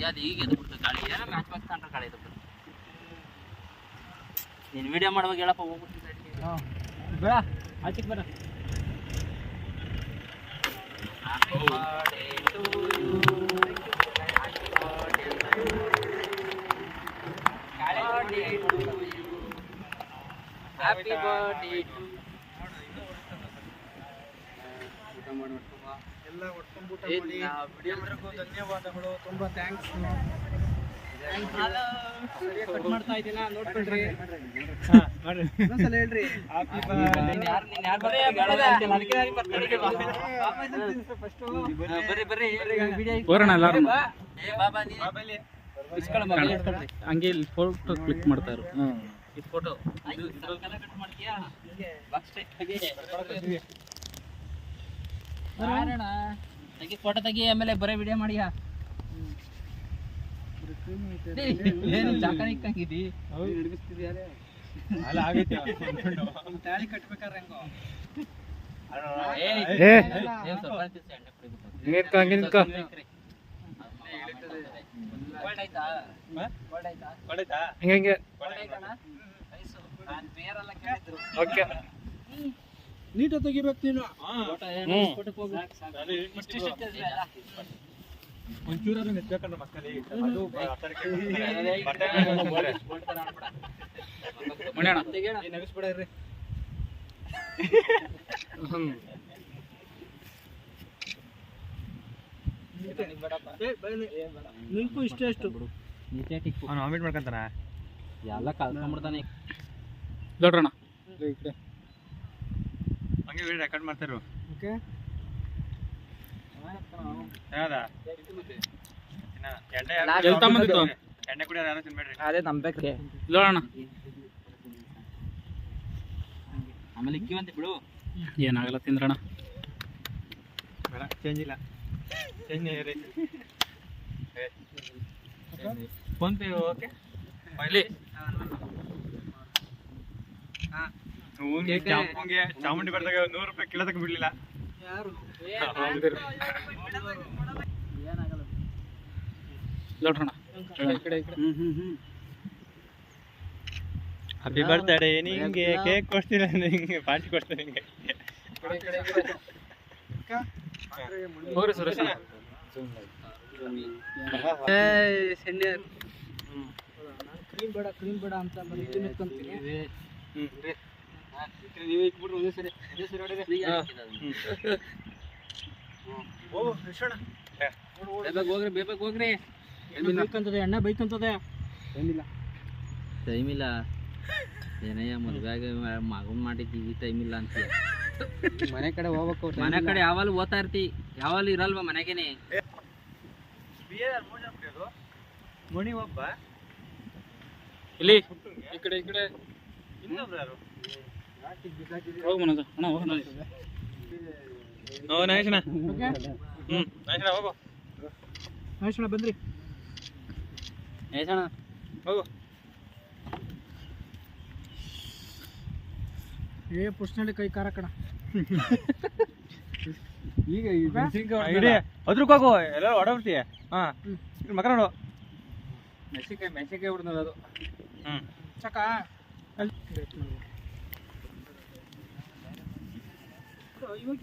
ಅದು ಈಗ ಎದ್ದು ಬಿಡ್ತು ಗಾಳಿ ಏನೋ ಮ್ಯಾಚ್ ಬಾಕ್ಸ್ ಕಂಡ್ರೆ ಗಾಳಿ ಎದ್ದು ಬಿಡ್ತು ನೀನು ವಿಡಿಯೋ ಮಾಡುವಾಗ ಹೇಳಪ್ಪ ಹೋಗ್ಬಿಟ್ಟು ಬೇಡ ಆಚೆಗೆ ಬೇಡ ಹ್ಯಾಪಿ ಬರ್ಡೇ ಟು ಎಲ್ಲ ಒಟ್ಕೊಂಡು ಊಟ ಮಾಡಿ ಎಲ್ಲರಿಗೂ ಧನ್ಯವಾದಗಳು. ತುಂಬಾ ಥ್ಯಾಂಕ್ಸ್. ಸರಿಯಾಗಿ ಕಟ್ ಮಾಡ್ತಾ ಇದ್ದೀನಾ ನೋಡ್ಕೊಳ್ರಿ. ಇನ್ನೊಂದ್ಸಲ ಹೇಳ್ರಿ ಹಂಗೆ ಇಲ್ಲಿ ಫೋಟೋ ಕ್ಲಿಕ್ ಮಾಡ್ತಾರೆ. ಫೋಟೋ ಫೋಟೋ ತೆಗಿ ಆಮೇಲೆ ಬರೀ ವಿಡಿಯೋ ಮಾಡಿಯಾ ಜಾಕನ ಇಕ್ಕಂಗಿದಿ ತಾಳಿ ಕಟ್ಬೇಕಾದ್ರೆ ಹೆಂಗೋ ನೀಟಾಗಿ ತೆಗಿಬೇಕು ನೀನು. ಒಂಚೂರು ನೆಚ್ಬೇಕಂದ್ರೆ ಮಕ್ಕಳಿಗೆ ನಗಿಸ್ಬಿಡ್ರಿ. ನಿನ್ಕು ಇಷ್ಟ ಎಷ್ಟು ಆಮೇಲೆ ಮಾಡ್ಕೊಂತಾನ ಎಲ್ಲ ಕಲ್ತ್ಕೊಂಡ್ಬಿಡ್ತಾನೆ ದೊಡ್ಡಣ್ಣ ಹಂಗೆ ವಿಡಿಯೋ ರೆಕಾರ್ಡ್ ಮಾಡ್ತಾರು. ಓಕೆ ಯಾವ್ದಾ ಎಣ್ಣೆ ಕುಡಿಯೋದು ಯಾರು ತಿನ್ಬೇಡ್ರಿ. ಅದೇ ನಂಬೇಕ್ರಿ ದೊಡ್ಡಣ್ಣ ಆಮೇಲೆ ಇಕ್ಕಿವಂತೆ ಬಿಡು ಏನಾಗಲ್ಲ ತಿಂದ್ರಣ್ಣ. ಬೇಡ ಚೇಂಜ್ ಇಲ್ಲ ಚೇಂಜ್ ರೀ. ಫೋನ್ ಪೇ ಓಕೆ ಚಾಮುಂಡಿ ಬರ್ದಾಗ 100 ರೂಪಾಯಿ ಕಿಲೋ ತಗ ಬಿಡ್ಲಿಲ್ಲ. ಯಾರು ದೊಡ್ಡಣ್ಣ ಹ್ಯಾಪಿ ಬರ್ತ್ಡೇ ನಿಂಗೆ ಕೇಕ್ ಕೊಡ್ತೀನಿ ನಿಂಗೆ ಪಾರ್ಟಿ ಕೊಡ್ತೀನಿ ನಿಂಗೆ. ಹೋಗ್ರಿ ಸುರೇಶ್ ಕ್ರೀಮ್ ಬೇಡ ಅಂತ ನಿಂತ್ಕೊಂತೀನಿ. ನೀವು ಇಟ್ಬಿಟ್ರು ಒಂದೇ ಸರಿ ಹೋಗ್ರಿ ಬೇಬೇಕು ಹೋಗ್ರಿ ಬೈಕಂತದೆ ಎಣ್ಣೆ ಬೈಕಂತದೆ ಟೈಮ್ ಇಲ್ಲ ಏನಯ್ಯ ಮದುವೆಗೆ ಮಗನ್ ಮಾಡಿದ್ದು ಈ ಟೈಮ್ ಇಲ್ಲ ಅಂತ ಮನೆ ಕಡೆ ಹೋಗ್ಬೇಕು. ಮನೆ ಕಡೆ ಯಾವಾಗಲೂ ಓದ್ತಾ ಇರ್ತಿ ಯಾವಾಗಲೂ ಇರಲ್ವಾ ಮನೆಗೇನೆ. ಮಣಿ ಒಬ್ಬ ಇಲ್ಲಿ ಈ ಕಡೆ ಇನ್ನೊಬ್ರು ಯಾರು ಹೋಗಿ ಮನೋಜ ಅಣ್ಣ ಹೋಗೋಣ. ನಾಗೇಶಣ್ಣ ಓಕೆ ನಾಗೇಶಣ್ಣ ಹೋಗು ಮಹೇಶಣ್ಣ ಬಂದ್ರಿ ಏಸಣ್ಣ ಹೋಗು. ಪುಷ್ನಲ್ಲಿ ಕೈ ಕಾರ ಕಣ. ಈಗ ಅದ್ರಕ್ಕೆ ಹೋಗು ಎಲ್ಲರೂ ಹೊಡಬಿಡ್ತೀಯ. ಹಾಂ ಮಕ ನೋಡು ಮೆಣಸಿನ್ಕಾಯಿ ಹೊಡೆದು ಅದು. ಚಕ ಇವಾಗ